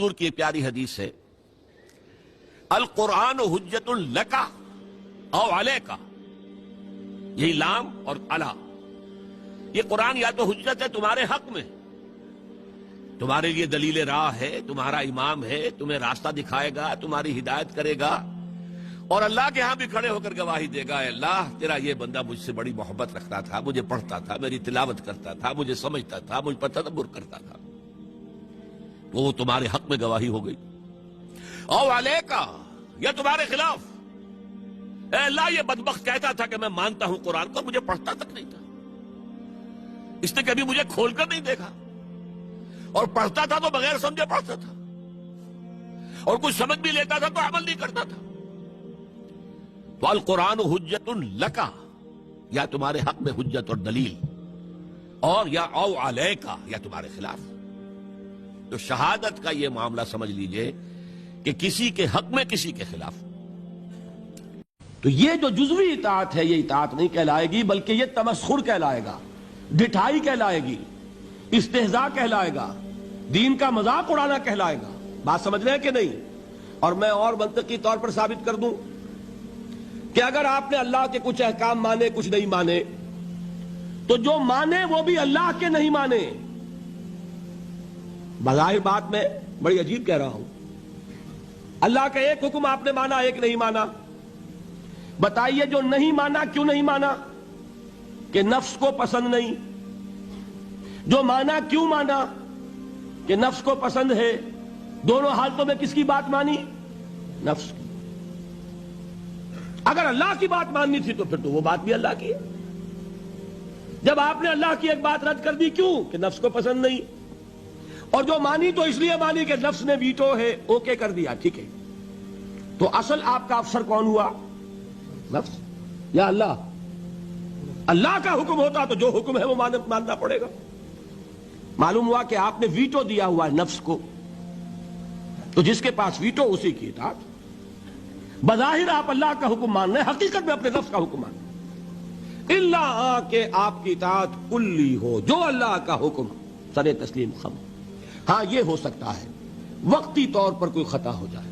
حضور کی پیاری حدیث ہے، القرآن حجت لک او علیک، یہی لام اور علا، یہ قرآن یا تو حجت ہے تمہارے حق میں، تمہارے لیے دلیل راہ ہے، تمہارا امام ہے، تمہیں راستہ دکھائے گا، تمہاری ہدایت کرے گا، اور اللہ کے ہاں بھی کھڑے ہو کر گواہی دے گا، اے اللہ تیرا یہ بندہ مجھ سے بڑی محبت رکھتا تھا، مجھے پڑھتا تھا، میری تلاوت کرتا تھا، مجھے سمجھتا تھا، مجھ پر تدبر کرتا تھا، وہ تمہارے حق میں گواہی ہو گئی۔ او علیکا، یا تمہارے خلاف، اے اللہ یہ بدبخت کہتا تھا کہ میں مانتا ہوں قرآن کو، مجھے پڑھتا تک نہیں تھا، اس نے کبھی مجھے کھول کر نہیں دیکھا، اور پڑھتا تھا تو بغیر سمجھے پڑھتا تھا، اور کچھ سمجھ بھی لیتا تھا تو عمل نہیں کرتا تھا۔ والقرآن حجت لک، یا تمہارے حق میں حجت اور دلیل، اور یا او علیکا، یا تمہارے خلاف۔ تو شہادت کا یہ معاملہ سمجھ لیجئے کہ کسی کے حق میں کسی کے خلاف۔ تو یہ جو جزوی اطاعت ہے، یہ اطاعت نہیں کہلائے گی، بلکہ یہ تمسخر کہلائے گا، ڈٹھائی کہلائے گی، استہزاء کہلائے گا، دین کا مذاق اڑانا کہلائے گا۔ بات سمجھ رہے ہیں کہ نہیں؟ اور میں اور منطقی طور پر ثابت کر دوں کہ اگر آپ نے اللہ کے کچھ احکام مانے، کچھ نہیں مانے، تو جو مانے وہ بھی اللہ کے نہیں مانے۔ بظاہر بات میں بڑی عجیب کہہ رہا ہوں، اللہ کا ایک حکم آپ نے مانا، ایک نہیں مانا۔ بتائیے جو نہیں مانا کیوں نہیں مانا؟ کہ نفس کو پسند نہیں۔ جو مانا کیوں مانا؟ کہ نفس کو پسند ہے۔ دونوں حالتوں میں کس کی بات مانی؟ نفس کی۔ اگر اللہ کی بات ماننی تھی تو پھر تو وہ بات بھی اللہ کی ہے۔ جب آپ نے اللہ کی ایک بات رد کر دی، کیوں؟ کہ نفس کو پسند نہیں، اور جو مانی تو اس لیے مانی کہ نفس نے ویٹو ہے، اوکے کر دیا، ٹھیک ہے۔ تو اصل آپ کا افسر کون ہوا؟ نفس یا اللہ؟ اللہ کا حکم ہوتا تو جو حکم ہے وہ ماننا پڑے گا۔ معلوم ہوا کہ آپ نے ویٹو دیا ہوا ہے نفس کو، تو جس کے پاس ویٹو اسی کی اطاعت۔ بظاہر آپ اللہ کا حکم مان رہے ہیں، حقیقت میں اپنے نفس کا حکم مان رہے ہیں، اللہ کہ آپ کی اطاعت کلی ہو، جو اللہ کا حکم سر تسلیم خم۔ ہاں یہ ہو سکتا ہے وقتی طور پر کوئی خطا ہو جائے،